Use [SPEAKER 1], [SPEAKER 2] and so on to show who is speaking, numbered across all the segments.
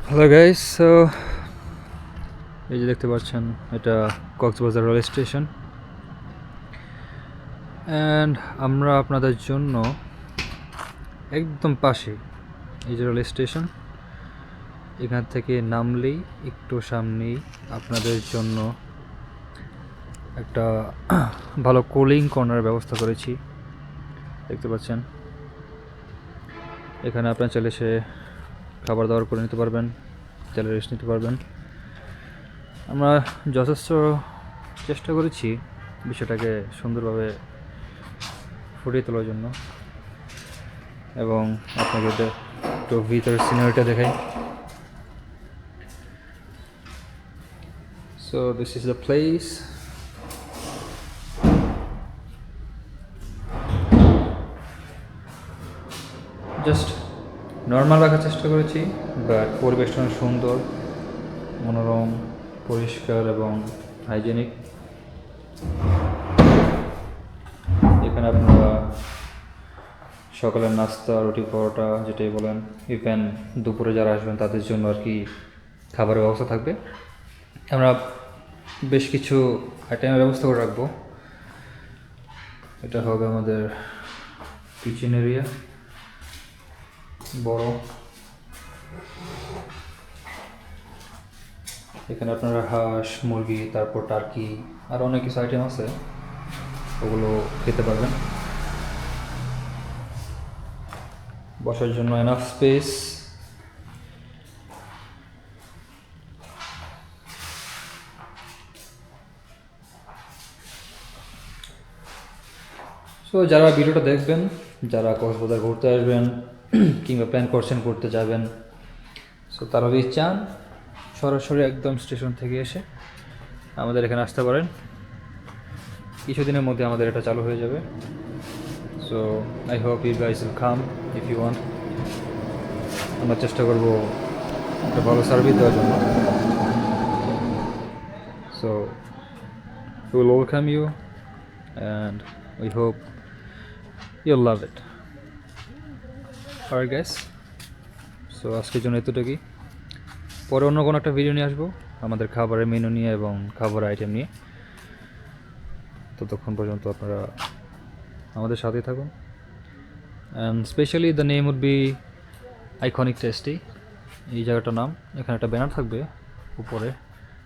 [SPEAKER 1] Hello guys, so এই যে দেখতে পাচ্ছেন এটা কক্সবাজার রেল স্টেশন অ্যান্ড আমরা আপনাদের জন্য একদম পাশে এই যে রেল স্টেশন, এখান থেকে নামলেই একটু সামনেই আপনাদের জন্য একটা ভালো কুলিং কর্নার ব্যবস্থা করেছি। দেখতে পাচ্ছেন এখানে আপনার চাইলে সে খাবার দাবার করে নিতে পারবেন, চাইলে রেস্ট নিতে পারবেন। আমরা যথেষ্ট চেষ্টা করেছি বিষয়টাকে সুন্দরভাবে ফুটিয়ে তোলার জন্য, এবং আপনাকে একটু ভিতরের সিনারিটা দেখাই। So this is the place. Just normal রাখার চেষ্টা করেছি, বাট পরিবেশটা অনেক সুন্দর, মনোরম, পরিষ্কার এবং হাইজেনিক। এখানে আপনারা সকালের নাস্তা, রুটি, পরোটা যেটাই বলেন, ইভেন দুপুরে যারা আসবেন তাদের জন্য আর কি খাবারের ব্যবস্থা থাকবে। আমরা বেশ কিছু আইটেমের ব্যবস্থা করে রাখবো। এটা হবে আমাদের কিচেন এরিয়া, বড়। এখানে আপনারা হাঁস, মুরগি, তারপর টার্কি আর অনেক কিছু আইটেম আছে, ওগুলো খেতে পারবেন। বসার জন্য এনাফ স্পেস। সো যারা ভিডিওটা দেখবেন, যারা কক্সবাজার ঘুরতে আসবেন কিংবা প্ল্যান করছেন ঘুরতে যাবেন, সো তারা যদি চান সরাসরি একদম স্টেশন থেকে এসে আমাদের এখানে আসতে পারেন। কিছুদিনের মধ্যে আমাদের এটা চালু হয়ে যাবে। So I hope you guys will come if you want. আমরা চেষ্টা করবো একটা ভালো সার্ভিস দেওয়ার জন্য। So we will welcome you and we hope you'll love it. Alright guys, so আজকের জন্য এতটুকুই। পরে অন্য কোনো একটা ভিডিও নিয়ে আসবো আমাদের খাবারের মেনু নিয়ে এবং খাবারের আইটেম নিয়ে। ততক্ষণ পর্যন্ত আপনারা আমাদের সাথেই থাকুন। And specially the name would be iconic tasty. এই জায়গাটার নাম, এখানে একটা ব্যানার থাকবে উপরে,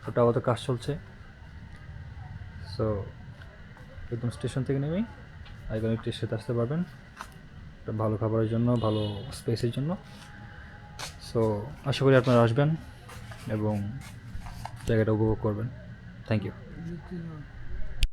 [SPEAKER 1] ওটা আপাতত কাজ চলছে। সো একদম স্টেশন থেকে নেমেই আইকনিক টেস্টে আসতে পারবেন একটা ভালো খাবারের জন্য, ভালো স্পেসের জন্য। সো আশা করি আপনারা আসবেন এবং জায়গাটা উপভোগ করবেন। Thank you.